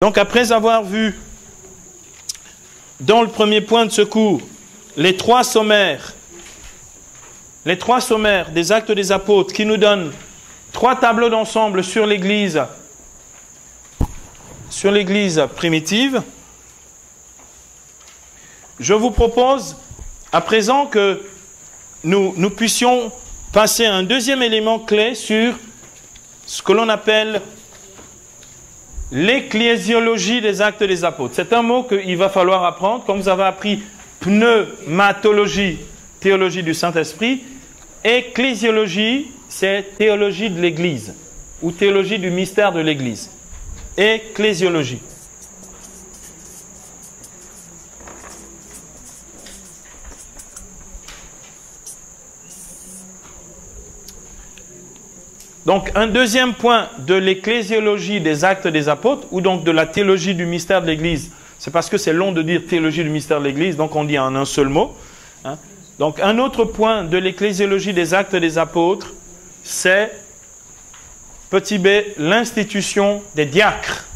Donc après avoir vu dans le premier point de ce cours les trois sommaires des Actes des Apôtres qui nous donnent trois tableaux d'ensemble sur l'Église primitive, je vous propose à présent que nous puissions passer à un deuxième élément clé sur ce que l'on appelle l'ecclésiologie des Actes des Apôtres. C'est un mot qu'il va falloir apprendre. Comme vous avez appris pneumatologie, théologie du Saint-Esprit, ecclésiologie, c'est théologie de l'Église ou théologie du mystère de l'Église. Ecclésiologie. Donc, un deuxième point de l'ecclésiologie des Actes des Apôtres, ou donc de la théologie du mystère de l'Église, c'est parce que c'est long de dire théologie du mystère de l'Église, donc on dit en un seul mot. Donc, un autre point de l'ecclésiologie des Actes des Apôtres, c'est, petit b, l'institution des diacres.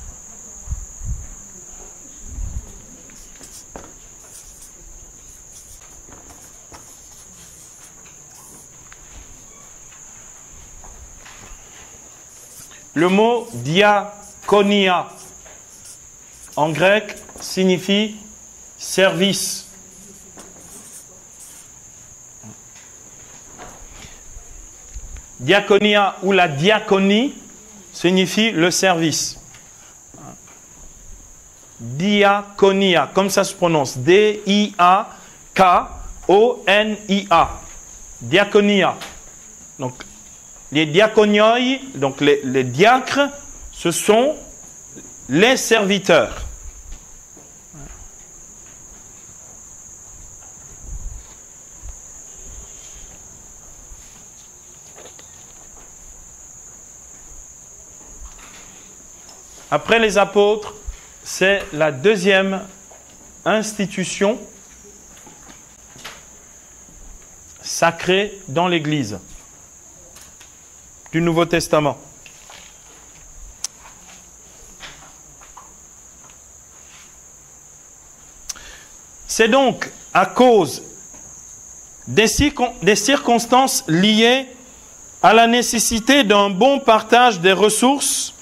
Le mot diakonia en grec signifie service. Diakonia ou la diaconie signifie le service. Diakonia, comme ça se prononce, D-I-A-K-O-N-I-A. Diakonia. Donc, les diakonioi, donc les diacres, ce sont les serviteurs. Après les apôtres, c'est la deuxième institution sacrée dans l'Église du Nouveau Testament. C'est donc à cause des circonstances liées à la nécessité d'un bon partage des ressources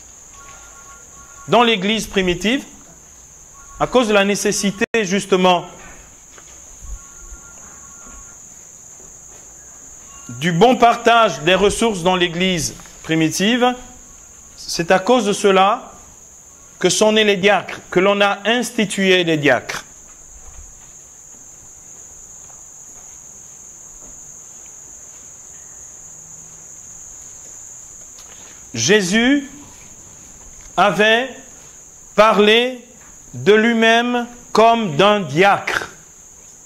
dans l'Église primitive, à cause de la nécessité justement du bon partage des ressources dans l'Église primitive, c'est à cause de cela que sont nés les diacres, que l'on a institué les diacres. Jésus avait parlé de lui-même comme d'un diacre.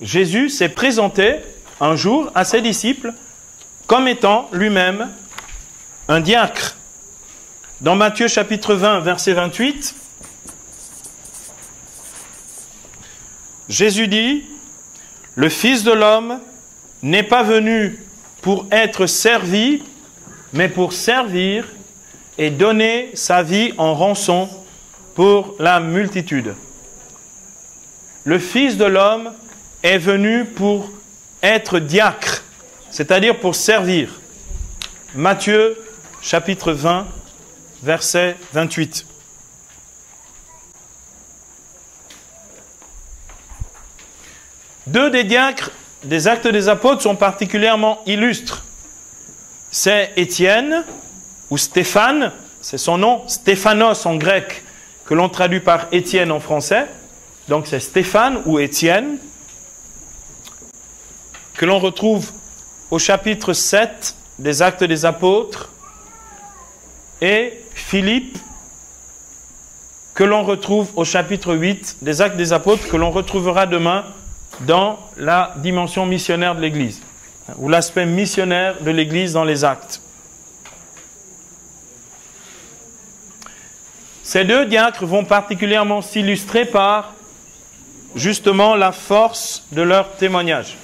Jésus s'est présenté un jour à ses disciples comme étant lui-même un diacre. Dans Matthieu chapitre 20, verset 28, Jésus dit, « Le Fils de l'homme n'est pas venu pour être servi, mais pour servir et donner sa vie en rançon pour la multitude. » Le Fils de l'homme est venu pour être diacre, c'est-à-dire pour servir. Matthieu, chapitre 20, verset 28. Deux des diacres des Actes des Apôtres sont particulièrement illustres. C'est Étienne, ou Stéphane, c'est son nom, Stéphanos en grec, que l'on traduit par Étienne en français. Donc c'est Stéphane ou Étienne, que l'on retrouve au chapitre 7 des Actes des Apôtres, et Philippe, que l'on retrouve au chapitre 8 des Actes des Apôtres, que l'on retrouvera demain dans la dimension missionnaire de l'Église, ou l'aspect missionnaire de l'Église dans les Actes. Ces deux diacres vont particulièrement s'illustrer par justement la force de leur témoignage.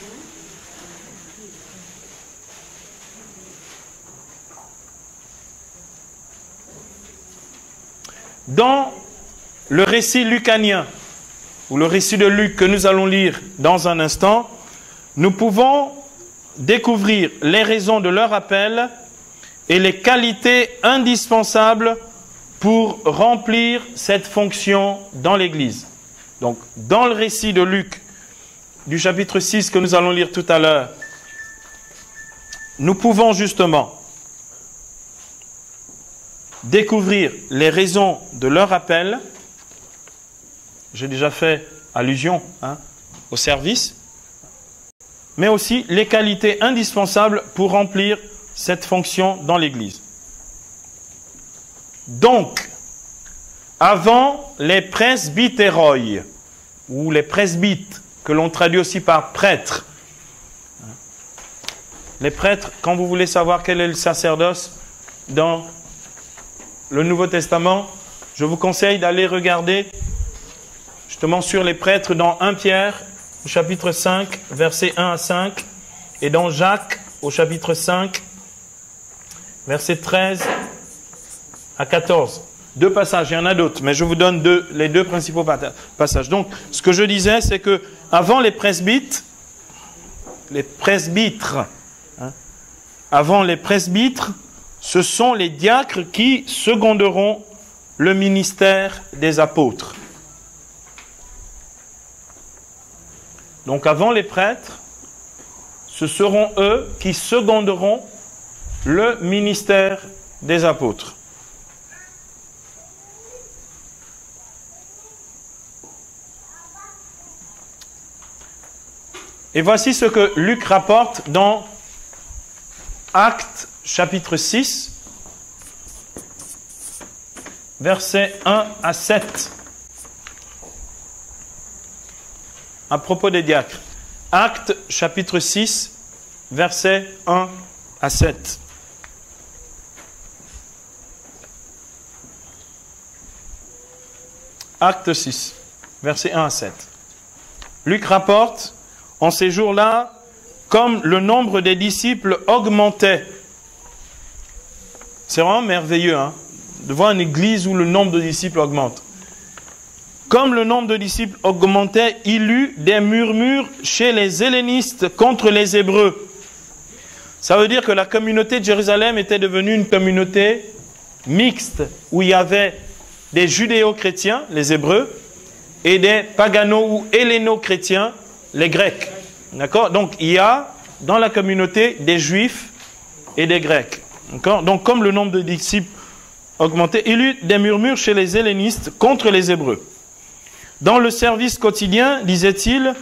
Dans le récit lucanien, ou le récit de Luc que nous allons lire dans un instant, nous pouvons découvrir les raisons de leur appel et les qualités indispensables pour remplir cette fonction dans l'Église. Donc, dans le récit de Luc, du chapitre 6 que nous allons lire tout à l'heure, nous pouvons justement découvrir les raisons de leur appel. J'ai déjà fait allusion au service, mais aussi les qualités indispensables pour remplir cette fonction dans l'Église. Donc, avant les presbytéroi, ou les presbytes, que l'on traduit aussi par prêtres. Les prêtres, quand vous voulez savoir quel est le sacerdoce dans le Nouveau Testament, je vous conseille d'aller regarder justement sur les prêtres dans 1 Pierre, au chapitre 5, versets 1 à 5, et dans Jacques, au chapitre 5, versets 13 à 14. 2 passages, il y en a d'autres, mais je vous donne les deux principaux passages. Donc, ce que je disais, c'est que avant les presbytres, avant les presbytres, ce sont les diacres qui seconderont le ministère des apôtres. Donc, avant les prêtres, ce seront eux qui seconderont le ministère des apôtres. Et voici ce que Luc rapporte dans Actes chapitre 6, versets 1 à 7. À propos des diacres. Actes chapitre 6, versets 1 à 7. Acte 6, versets 1 à 7. Luc rapporte: en ces jours-là, comme le nombre des disciples augmentait. C'est vraiment merveilleux, de voir une église où le nombre de disciples augmente. Comme le nombre de disciples augmentait, il eut des murmures chez les hellénistes contre les Hébreux. Ça veut dire que la communauté de Jérusalem était devenue une communauté mixte, où il y avait des judéo-chrétiens, les Hébreux, et des pagano- ou helléno-chrétiens, les Grecs. D'accord? Donc, il y a dans la communauté des Juifs et des Grecs. D'accord? Donc, comme le nombre de disciples augmentait, il y eut des murmures chez les hellénistes contre les Hébreux. Dans le service quotidien, disait-il,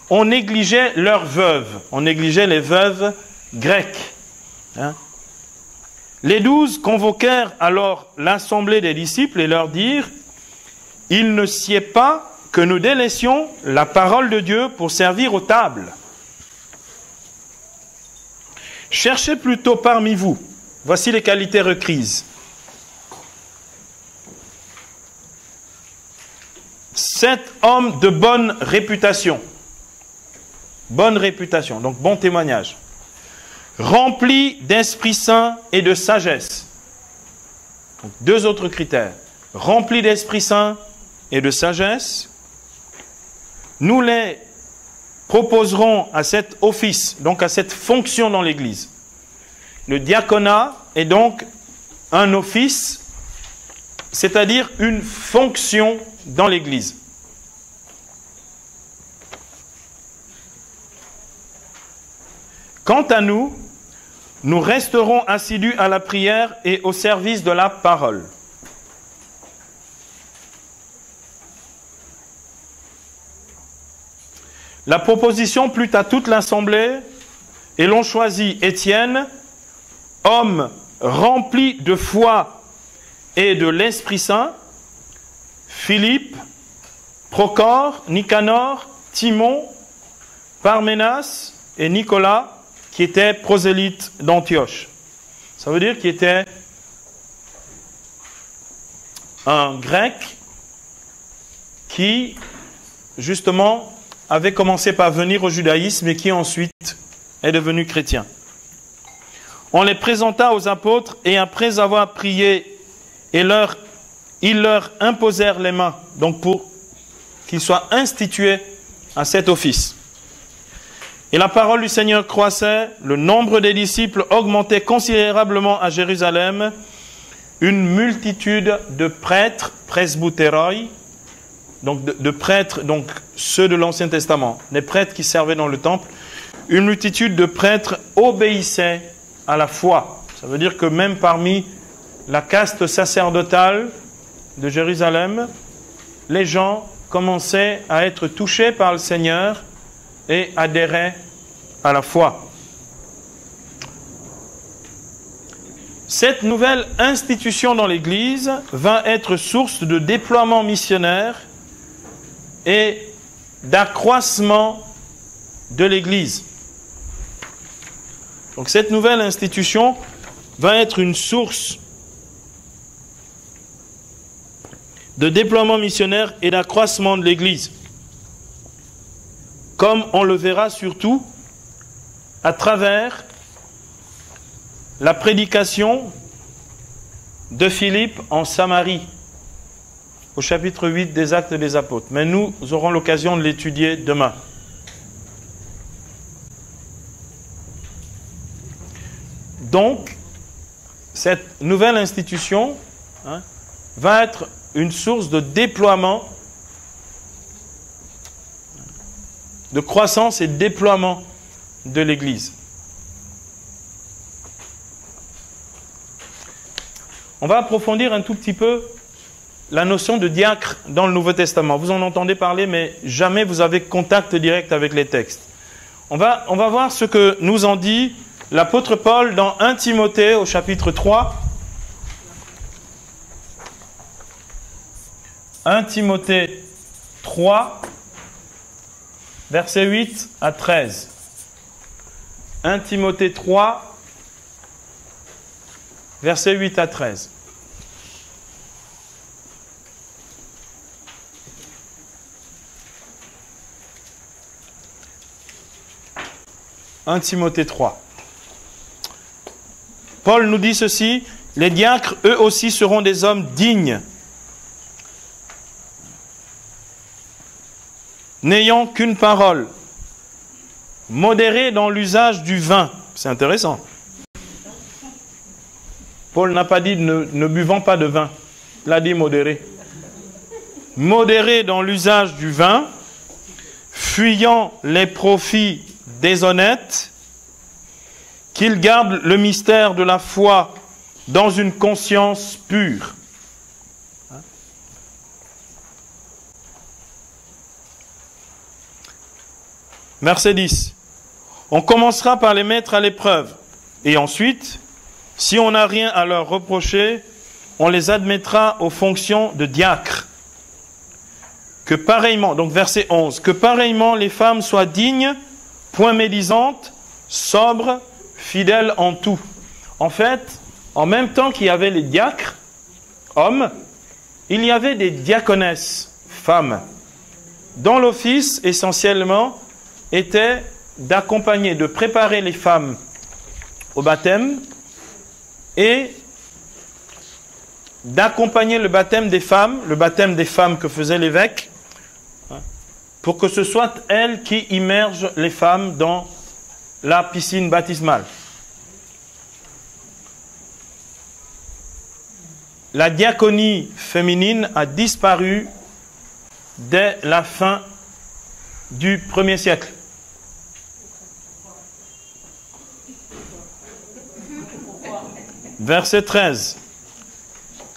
on négligeait leurs veuves. On négligeait les veuves grecques. Les 12 convoquèrent alors l'assemblée des disciples et leur dirent: il ne sied pas que nous délaissions la parole de Dieu pour servir aux tables. Cherchez plutôt parmi vous, voici les qualités requises, 7 hommes de bonne réputation. Bonne réputation, donc bon témoignage. Remplis d'Esprit Saint et de sagesse. Donc, 2 autres critères. Remplis d'Esprit Saint et de sagesse. Nous les proposerons à cet office, donc à cette fonction dans l'Église. Le diaconat est donc un office, c'est-à-dire une fonction dans l'Église. Quant à nous, nous resterons assidus à la prière et au service de la parole. La proposition plut à toute l'assemblée et l'on choisit Étienne, homme rempli de foi et de l'Esprit Saint, Philippe, Procor, Nicanor, Timon, Parménas et Nicolas, qui étaient prosélytes d'Antioche. Ça veut dire qu'il était un grec qui, justement, avait commencé par venir au judaïsme et qui ensuite est devenu chrétien. On les présenta aux apôtres et après avoir prié et leur ils leur imposèrent les mains, donc pour qu'ils soient institués à cet office. Et la parole du Seigneur croissait, le nombre des disciples augmentait considérablement à Jérusalem, une multitude de prêtres, presbytéroi, donc de prêtres, donc ceux de l'Ancien Testament, les prêtres qui servaient dans le temple, une multitude de prêtres obéissaient à la foi. Ça veut dire que même parmi la caste sacerdotale de Jérusalem, les gens commençaient à être touchés par le Seigneur et adhéraient à la foi. Cette nouvelle institution dans l'Église va être source de déploiement missionnaire et d'accroissement de l'Église. Donc cette nouvelle institution va être une source de déploiement missionnaire et d'accroissement de l'Église. Comme on le verra surtout à travers la prédication de Philippe en Samarie, au chapitre 8 des Actes des Apôtres. Mais nous aurons l'occasion de l'étudier demain. Donc, cette nouvelle institution va être une source de déploiement, de croissance et de déploiement de l'Église. On va approfondir un tout petit peu la notion de diacre dans le Nouveau Testament. Vous en entendez parler, mais jamais vous avez contact direct avec les textes. On va voir ce que nous en dit l'apôtre Paul dans 1 Timothée au chapitre 3. 1 Timothée 3, versets 8 à 13. 1 Timothée 3, versets 8 à 13. « 1 Timothée 3. Paul nous dit ceci, « Les diacres, eux aussi, seront des hommes dignes, n'ayant qu'une parole, modérés dans l'usage du vin. » C'est intéressant. Paul n'a pas dit ne buvant pas de vin. Il a dit modéré. Modérés dans l'usage du vin, fuyant les profits déshonnêtes, qu'ils gardent le mystère de la foi dans une conscience pure. Verset 10. On commencera par les mettre à l'épreuve. Et ensuite, si on n'a rien à leur reprocher, on les admettra aux fonctions de diacres. Que pareillement, donc verset 11, que pareillement les femmes soient dignes, point médisantes, sobres, fidèles en tout. En fait, en même temps qu'il y avait les diacres, hommes, il y avait des diaconesses, femmes, dont l'office essentiellement était d'accompagner, de préparer les femmes au baptême et d'accompagner le baptême des femmes que faisait l'évêque, pour que ce soit elles qui immergent les femmes dans la piscine baptismale. La diaconie féminine a disparu dès la fin du 1er siècle. Verset 13.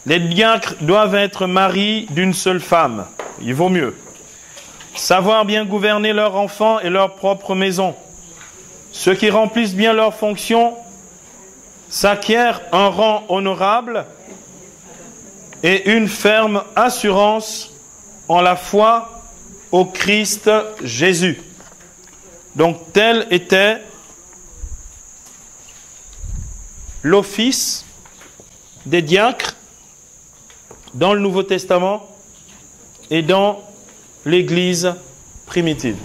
Les diacres doivent être maris d'une seule femme. Il vaut mieux. Savoir bien gouverner leurs enfants et leur propre maison. Ceux qui remplissent bien leurs fonctions s'acquièrent un rang honorable et une ferme assurance en la foi au Christ Jésus. Donc tel était l'office des diacres dans le Nouveau Testament et dans l'Église primitive.